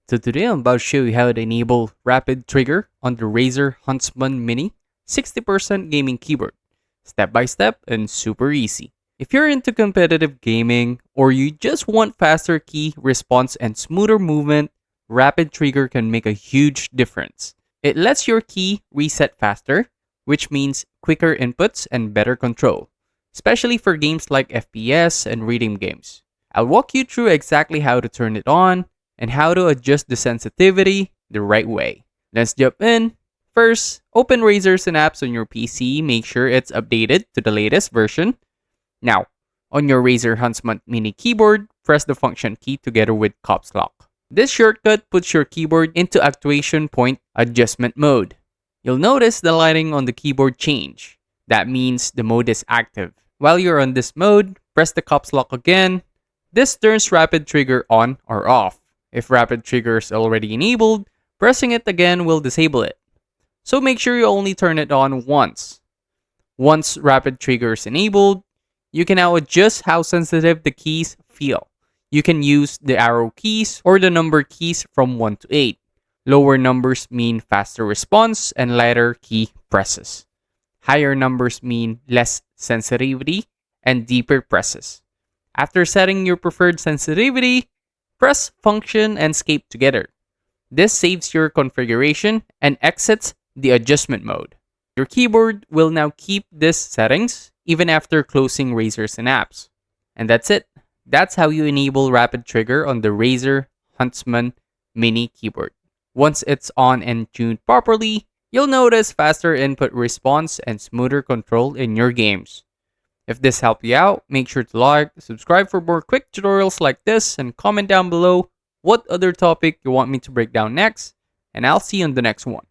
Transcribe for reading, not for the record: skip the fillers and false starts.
So today I'm about to show you how to enable rapid trigger on the Razer Huntsman Mini 60% gaming keyboard. Step by step and super easy. If you're into competitive gaming or you just want faster key response and smoother movement, rapid trigger can make a huge difference. It lets your key reset faster, which means quicker inputs and better control, especially for games like FPS and rhythm games. I'll walk you through exactly how to turn it on and how to adjust the sensitivity the right way. Let's jump in. First, open Razer Synapse on your PC. Make sure it's updated to the latest version. Now, on your Razer Huntsman Mini keyboard, press the function key together with caps lock. This shortcut puts your keyboard into actuation point adjustment mode. You'll notice the lighting on the keyboard change. That means the mode is active. While you're on this mode, press the caps lock again. This turns rapid trigger on or off. If rapid trigger is already enabled, pressing it again will disable it. So make sure you only turn it on once. Once rapid trigger is enabled, you can now adjust how sensitive the keys feel. You can use the arrow keys or the number keys from 1 to 8. Lower numbers mean faster response and lighter key presses. Higher numbers mean less sensitivity and deeper presses. After setting your preferred sensitivity, press function and escape together. This saves your configuration and exits the adjustment mode. Your keyboard will now keep these settings even after closing Razer Synapse. And that's it. That's how you enable rapid trigger on the Razer Huntsman Mini keyboard. Once it's on and tuned properly, you'll notice faster input response and smoother control in your games. If this helped you out, make sure to like, subscribe for more quick tutorials like this, and comment down below what other topic you want me to break down next, and I'll see you on the next one.